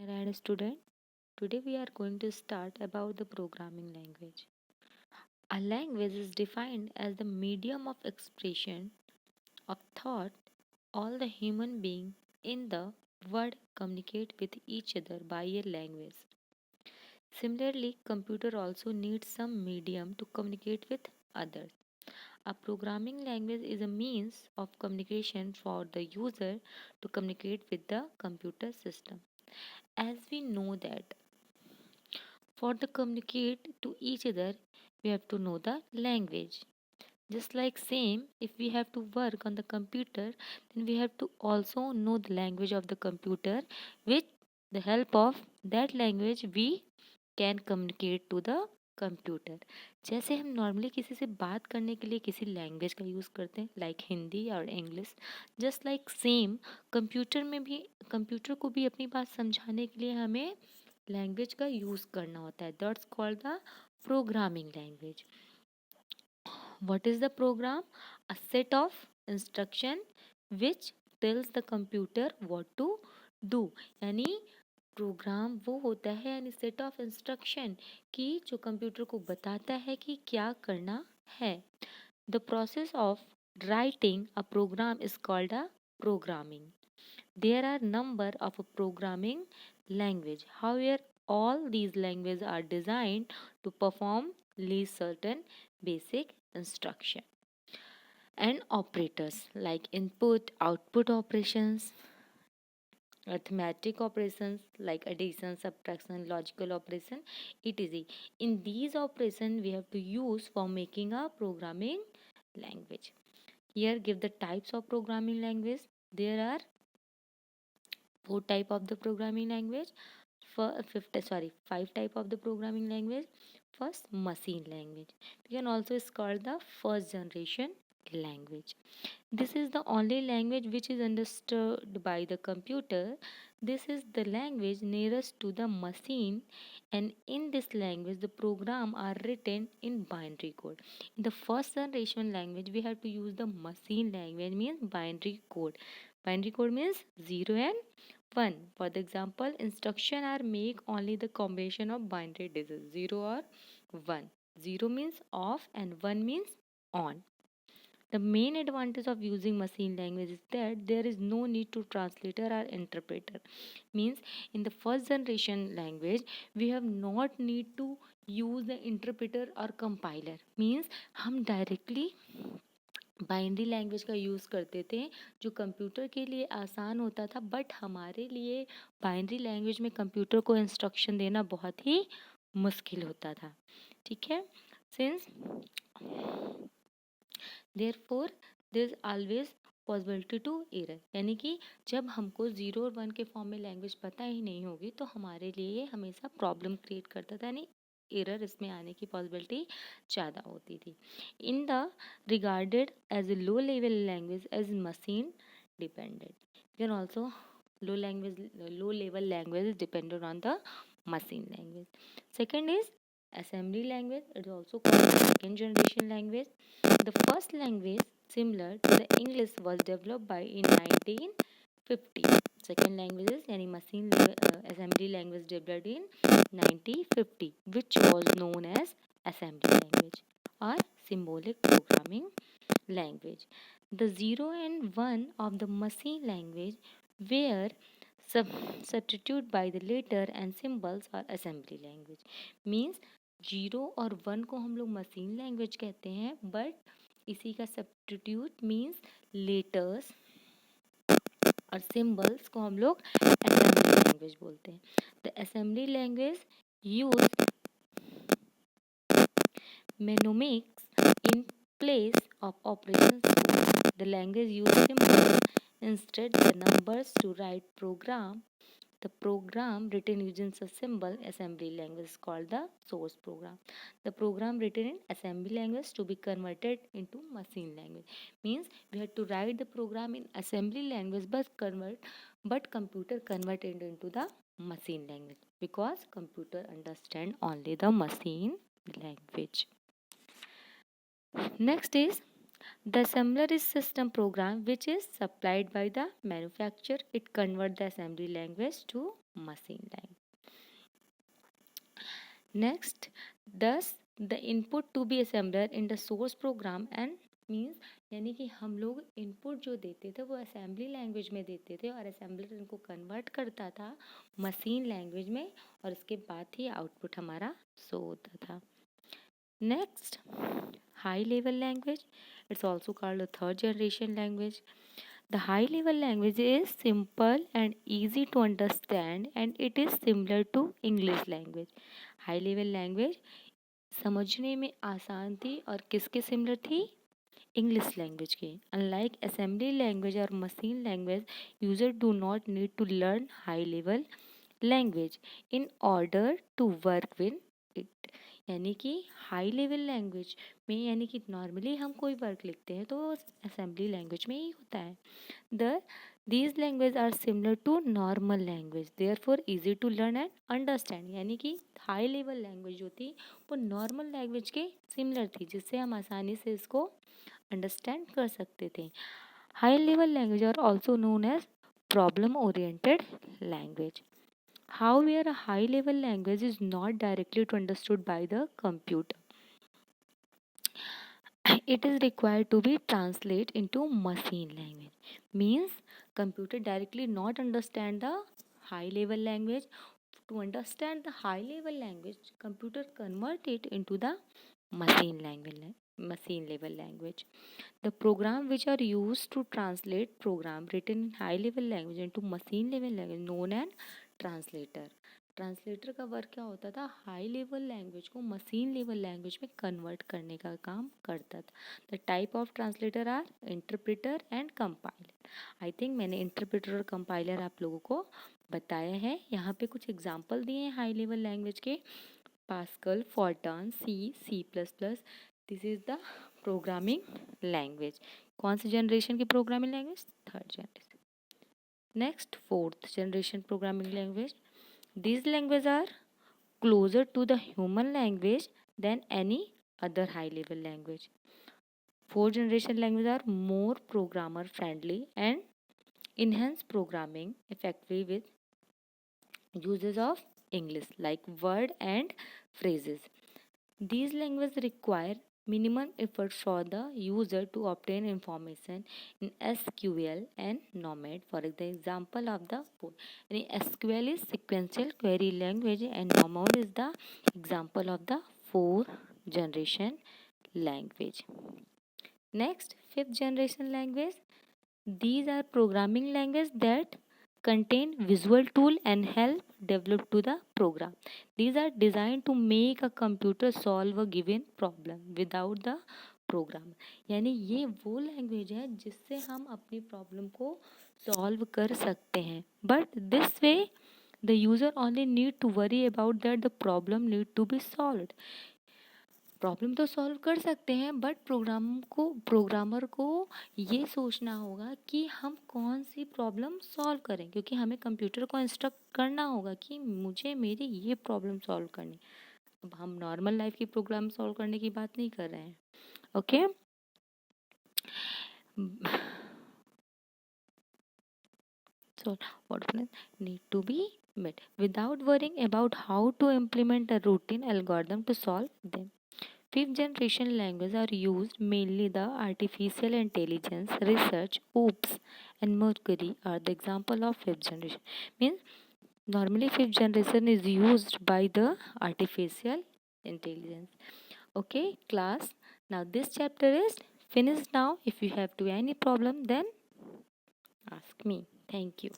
Alright, student. Today we are going to start about the programming language. A language is defined as the medium of expression of thought. All the human beings in the world communicate with each other by a language. Similarly, computer also needs some medium to communicate with others. A programming language is a means of communication for the user to communicate with the computer system. As we know that for the communicate to each other, we have to know the language. Just like same, if we have to work on the computer, then we have to also know the language of the computer. With the help of that language, we can communicate to the computer. जैसे हम normally किसी से बात करने के लिए किसी language का यूज़ करते हैं लाइक हिंदी और English, just like same computer को भी अपनी बात समझाने के लिए हमें लैंग्वेज का यूज़ करना होता है. That's called the programming language. What is the program? A set of instruction which tells the computer what to do. यानी प्रोग्राम वो होता है यानी सेट ऑफ इंस्ट्रक्शन कि जो कंप्यूटर को बताता है कि क्या करना है. The process of writing a program is called a programming. There are number of programming language. However, all these languages are designed to perform least certain basic instruction and operators like input, output operations, arithmetic operations like addition, subtraction, logical operation, etc. In these operations, we have to use for making a programming language. Here, give the types of programming language. There are four type of the programming language. Five type of the programming language. First, machine language. We can also it's called the first generation language. This is the only language which is understood by the computer. This is the language nearest to the machine, and in this language the program are written in binary code. In the first generation language we have to use the machine language means binary code. Binary code means 0 and 1. For the example, instruction are make only the combination of binary digits 0 or 1. 0 means off and 1 means on. The main advantage of using machine language is that there is no need to translator or interpreter. Means in the first generation language we have not need to use the interpreter or compiler. Means हम directly binary language का use करते थे जो computer के लिए आसान होता था, बट हमारे लिए बाइनरी लैंग्वेज में कंप्यूटर को इंस्ट्रक्शन देना बहुत ही मुश्किल होता था. ठीक है. Since therefore there is always possibility to error, यानी कि जब हमको 0 और 1 के फॉर्म में लैंग्वेज पता ही नहीं होगी तो हमारे लिए हमेशा प्रॉब्लम क्रिएट करता था, यानी एरर इसमें आने की पॉसिबिलिटी ज़्यादा होती थी. In the regarded as a low level language as machine dependent. Then also low level language is dependent on the machine language. Second is assembly language. It is also called second generation language. The first language similar to the English was developed by in 1950. Second language is any machine assembly language developed in 1950, which was known as assembly language or symbolic programming language. The 0 and 1 of the machine language were substituted by the letter and symbols or assembly language. Means 0 और 1 को हम लोग machine language कहते हैं, but इसी का substitute means letters और symbols को हम लोग असेंबली लैंग्वेज बोलते हैं. The assembly language use mnemonics in place of operations. The language uses symbols instead the numbers to write program. The program written using a symbol assembly language is called the source program. The program written in assembly language to be converted into machine language. Means we have to write the program in assembly language but computer convert it into the machine language because computer understand only the machine language. Next is the assembler is system program which is supplied by the manufacturer. It converts the assembly language to machine language. Next, thus the input to be assembler in the source program and means यानी कि हम लोग input जो देते थे वो assembly language में देते थे और असेंबलर इनको कन्वर्ट करता था मशीन लैंग्वेज में और इसके बाद ही आउटपुट हमारा शो होता था. Next, high level language. It's also called a third generation language. The high level language is simple and easy to understand and it is similar to English language. High level language समझने में आसान थी और किसके similar थी? English language के. Unlike assembly language और machine language, user do not need to learn high level language in order to work with it. यानी कि हाई लेवल लैंग्वेज में यानी कि नॉर्मली हम कोई वर्क लिखते हैं तो असेंबली लैंग्वेज में ही होता है. These languages are similar to normal language, therefore easy to learn and understand. यानी कि हाई लेवल लैंग्वेज जो थी वो नॉर्मल लैंग्वेज के सिमिलर थी जिससे हम आसानी से इसको अंडरस्टैंड कर सकते थे. High level language are also known as problem oriented language. However, a high level language is not directly understood by the computer. It is required to be translated into machine language. Means computer directly not understand the high level language. To understand the high level language, computer convert it into the machine language. Machine level language. The program which are used to translate program written in high level language into machine level language known as translator. Translator का work क्या होता था? High level language को machine level language में convert करने का काम करता था. The type of translator are interpreter and compiler. I think मैंने इंटरप्रेटर और कंपाइलर आप लोगों को बताया है. यहाँ पे कुछ एग्जांपल दिए हैं हाई लेवल लैंग्वेज के. Pascal, Fortran, C++. This is the programming language. कौन सी जनरेशन की programming language? Third generation. Next, fourth generation programming language. These languages are closer to the human language than any other high level language. Fourth generation languages are more programmer friendly and enhance programming effectively with uses of English like word and phrases. These languages require minimum effort for the user to obtain information in SQL and NOMAD. For the example of the four, SQL is sequential query language and NOMAD is the example of the fourth generation language. Next, fifth generation language. These are programming language that contain visual tool and help develop to the program. These are designed to make a computer solve a given problem without the program. यानी ये वो language है जिससे हम अपनी problem को solve कर सकते हैं. But this way the user only need to worry about that the problem need to be solved. Problem तो सॉल्व कर सकते हैं बट प्रोग्रामर को ये सोचना होगा कि हम कौन सी प्रॉब्लम सॉल्व करें, क्योंकि हमें कंप्यूटर को इंस्ट्रक्ट करना होगा कि मुझे मेरी ये प्रॉब्लम सॉल्व करनी. अब हम नॉर्मल लाइफ की प्रॉब्लम सॉल्व करने की बात नहीं कर रहे हैं. Okay. So what need to be met without worrying about how to implement a routine algorithm to solve them. Fifth generation languages are used mainly the artificial intelligence research. OOPS and Mercury are the example of fifth generation. Means normally fifth generation is used by the artificial intelligence. Okay class, now this chapter is finished. Now if you have to any problem then ask me. Thank you.